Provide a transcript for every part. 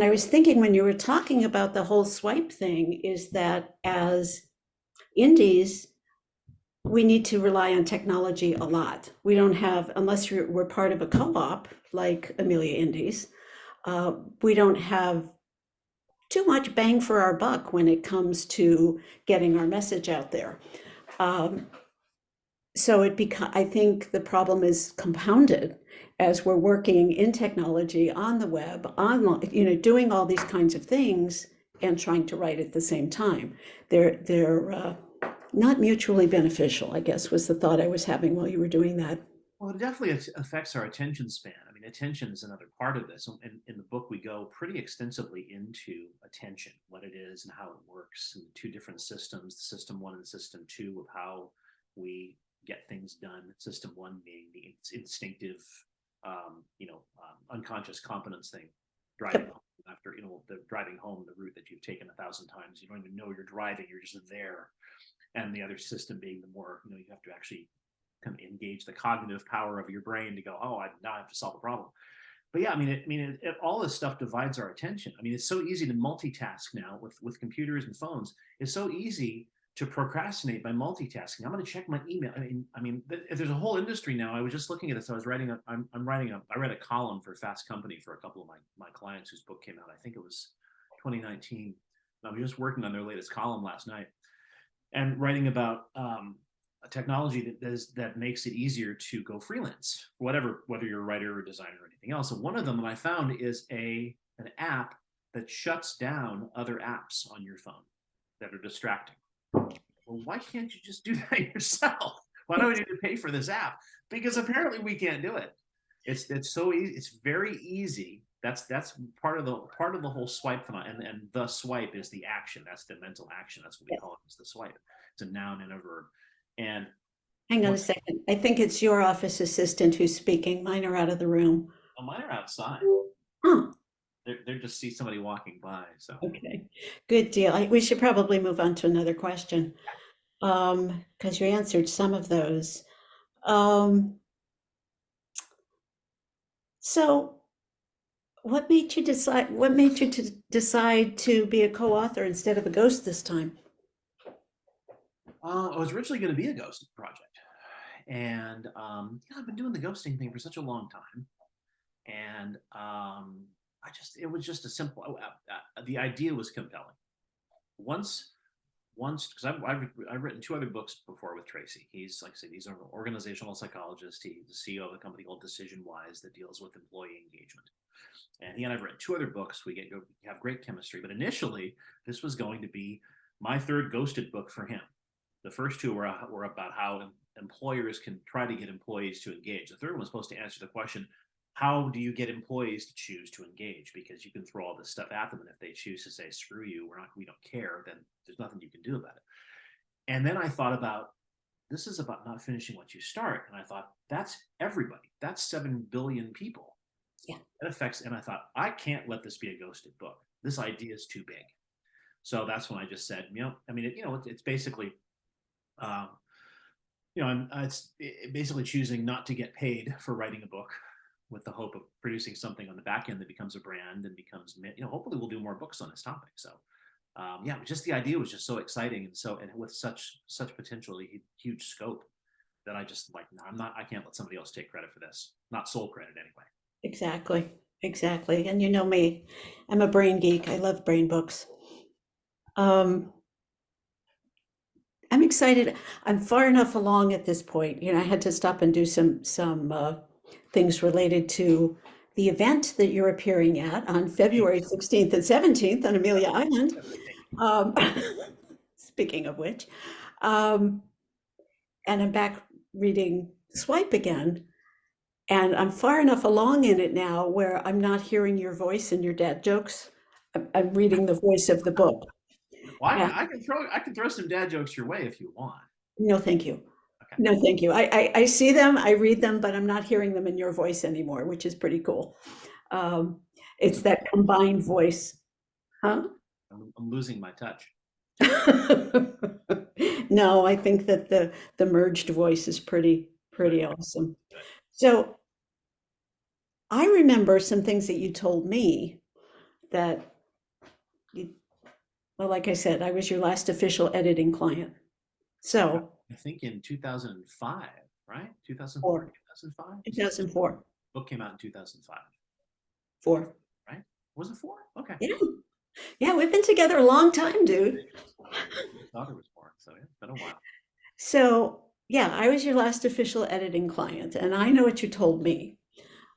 And I was thinking when you were talking about the whole swipe thing, is that as indies, we need to rely on technology a lot. We don't have, unless we're part of a co-op like Amelia.Indies, we don't have too much bang for our buck when it comes to getting our message out there. Um, so I think the problem is compounded as we're working in technology on the web, online, doing all these kinds of things and trying to write at the same time. They're not mutually beneficial, I guess, was the thought I was having while you were doing that. Well, it definitely affects our attention span. I mean, attention is another part of this. In the book, we go pretty extensively into attention, what it is and how it works, and the two different systems, the system one and system two, of how we get things done. System one being the instinctive, unconscious competence thing, driving Yep. home after, the driving home the route that you've taken 1,000 times. You don't even know you're driving, you're just there. And the other system being the more, you have to actually kind of engage the cognitive power of your brain to go, oh, now I have to solve a problem. But yeah, all this stuff divides our attention. I mean, it's so easy to multitask now with computers and phones. It's so easy to procrastinate by multitasking. I'm going to check my email. There's a whole industry now. I was just looking at this. I read a column for Fast Company for a couple of my clients whose book came out. I think it was 2019. I was just working on their latest column last night and writing about a technology that makes it easier to go freelance, whether you're a writer or designer or anything else. And one of them that I found is an app that shuts down other apps on your phone that are distracting. Well, why can't you just do that yourself? Why do we need to pay for this app? Because apparently we can't do it. It's so easy. It's very easy. That's part of the whole swipe phenomenon. And the swipe is the action. That's the mental action. That's what we call it. It's the swipe. It's a noun and a verb. And Hang on a second. I think it's your office assistant who's speaking. Mine are out of the room. mine are outside. Oh, They're just see somebody walking by. So okay. Good deal. We should probably move on to another question, because you answered some of those. Um, so what made you to decide to be a co-author instead of a ghost this time? I was originally going to be a ghost project, and I've been doing the ghosting thing for such a long time, and it was just a simple. The idea was compelling. Once because I've written two other books before with Tracy. He's, like I said, he's an organizational psychologist. He's the CEO of a company called Decision Wise that deals with employee engagement. And he and I've written two other books. We have great chemistry. But initially, this was going to be my third ghosted book for him. The first two were about how employers can try to get employees to engage. The third one was supposed to answer the question, how do you get employees to choose to engage? Because you can throw all this stuff at them, and if they choose to say, screw you, we don't care, then there's nothing you can do about it. And then I thought about, this is about not finishing what you start. And I thought, that's everybody. That's 7 billion people. Yeah. That affects, and I thought, I can't let this be a ghosted book. This idea is too big. So that's when I just said, it's basically, it's basically choosing not to get paid for writing a book with the hope of producing something on the back end that becomes a brand and becomes, hopefully we'll do more books on this topic. So just the idea was just so exciting, and with such potentially huge scope that I just I can't let somebody else take credit for this, not sole credit anyway. Exactly. And you know me, I'm a brain geek. I love brain books. Um, I'm excited. I'm far enough along at this point. I had to stop and do some things related to the event that you're appearing at on February 16th and 17th on Amelia Island. Um, speaking of which, and I'm back reading Swipe again, and I'm far enough along in it now where I'm not hearing your voice and your dad jokes. I'm reading the voice of the book. Well, And I can throw some dad jokes your way if you want. no, thank you. Okay. No, thank you. I see them, I read them, but I'm not hearing them in your voice anymore, which is pretty cool. It's that combined voice. Huh? I'm losing my touch. No, I think that the merged voice is pretty awesome. So I remember some things that you told me that, you, well, like I said, I was your last official editing client. So, I think in 2005, right? 2004, four, 2005? 2004, Book came out in 2005, four. right? Was it four? Okay. Yeah. Yeah, we've been together a long time, dude. My daughter was born, so yeah, it's been a while. So, yeah, I was your last official editing client, and I know what you told me.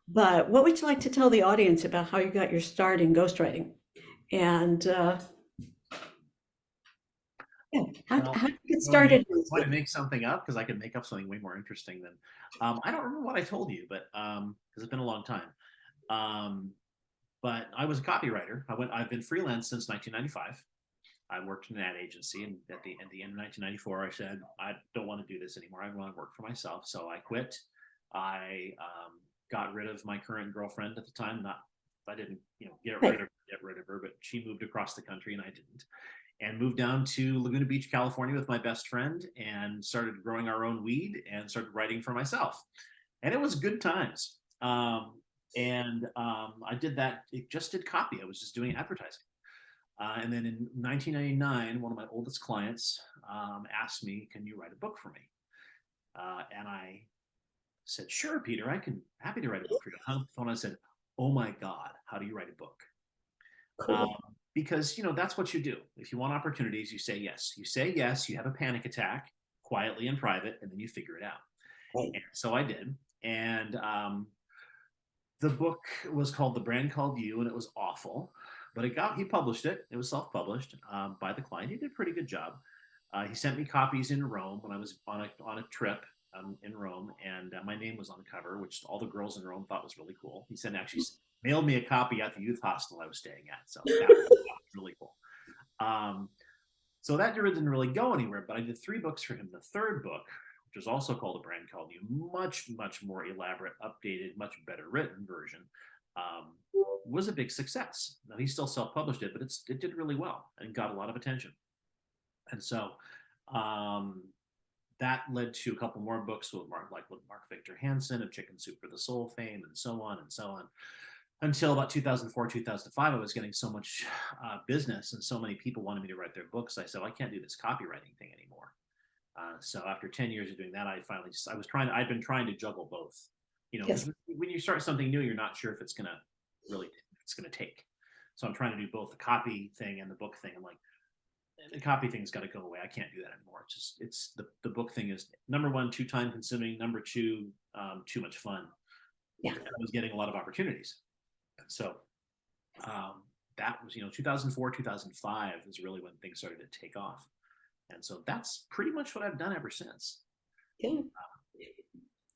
But what would you like to tell the audience about how you got your start in ghostwriting? And yeah, Well, how did you get you want to started? make something up? Because I can make up something way more interesting than. I don't remember what I told you, but because it's been a long time. Um, but I was a copywriter. I've been freelance since 1995. I worked in an ad agency, and at the end of 1994, I said I don't want to do this anymore. I want to work for myself. So I quit. I got rid of my current girlfriend at the time. Not I didn't Right. get rid of her, but she moved across the country and I didn't. And moved down to Laguna Beach, California with my best friend and started growing our own weed and started writing for myself. And it was good times. I did that. It just did copy. I was just doing advertising. And then in 1999, one of my oldest clients asked me, "Can you write a book for me?" And I said, "Sure, Peter. I can happy to write a book for you." I hung up the phone. I said, "Oh my God, how do you write a book?" Um, Cool. because that's what you do. If you want opportunities, you say yes. You say yes. You have a panic attack quietly in private, and then you figure it out. Right. And so I did. And the book was called The Brand Called You, and it was awful. But he published it. It was self-published by the client. He did a pretty good job. He sent me copies in Rome when I was on a trip in Rome, and my name was on the cover, which all the girls in Rome thought was really cool. He actually mailed me a copy at the youth hostel I was staying at, so that was really cool. Um, so that didn't really go anywhere, but I did 3 books for him. The third book, which was also called A Brand Called You, much more elaborate, updated, much better written version, um, was a big success. Now he still self-published it, but it did really well and got a lot of attention. And so um, that led to a couple more books with Mark Victor Hansen of Chicken Soup for the Soul fame, and so on and so on. Until about 2004, 2005, I was getting so much business and so many people wanted me to write their books. I said, well, I can't do this copywriting thing anymore. So after 10 years of doing that, I've been trying to juggle both, because Yes. when you start something new, you're not sure if it's going to take. So I'm trying to do both the copy thing and the book thing. I'm like, the copy thing's got to go away. I can't do that anymore. It's the book thing is number one, too time consuming. Number two, too much fun. Yeah. And I was getting a lot of opportunities. So that was 2004, 2005 is really when things started to take off. And so that's pretty much what I've done ever since. Yeah.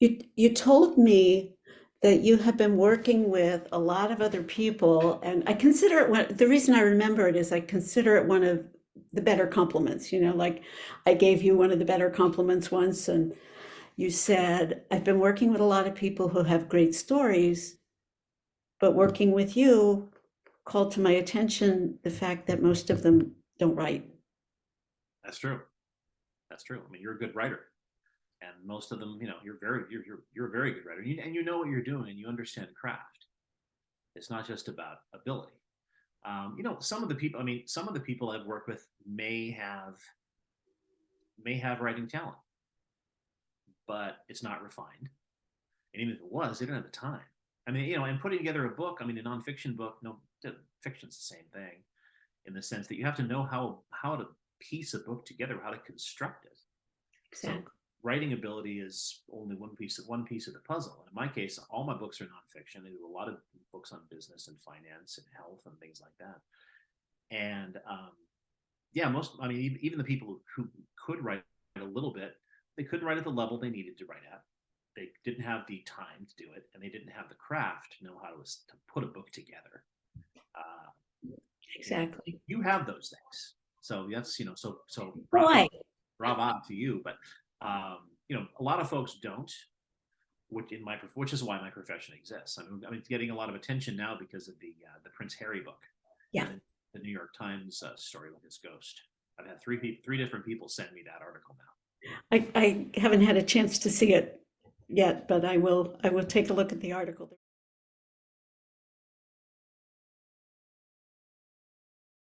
You told me that you have been working with a lot of other people, and I consider the reason I remember it is I consider it one of the better compliments. Like I gave you one of the better compliments once, and you said, I've been working with a lot of people who have great stories, but working with you called to my attention the fact that most of them don't write. That's true. That's true. I mean, you're a good writer, and most of them, you're a very good writer, and you know what you're doing, and you understand craft. It's not just about ability. Some of the people I've worked with may have writing talent, but it's not refined. And even if it was, they don't have the time. I mean, and putting together a book, I mean, a nonfiction book, no, fiction's the same thing in the sense that you have to know how to piece a book together, how to construct it. So Exactly. writing ability is only one piece of the puzzle. And in my case, all my books are nonfiction. I do a lot of books on business and finance and health and things like that. And yeah, even the people who could write a little bit, they couldn't write at the level they needed to write at. They didn't have the time to do it, and they didn't have the craft to know how to put a book together. And Exactly. you have those things, so that's so bravo, Boy. bravo to you. But a lot of folks don't, which is why my profession exists. I'm getting a lot of attention now because of the Prince Harry book, Yeah. and the New York Times story with his ghost. I've had three different people send me that article now. I haven't had a chance to see it yet, but I will take a look at the article.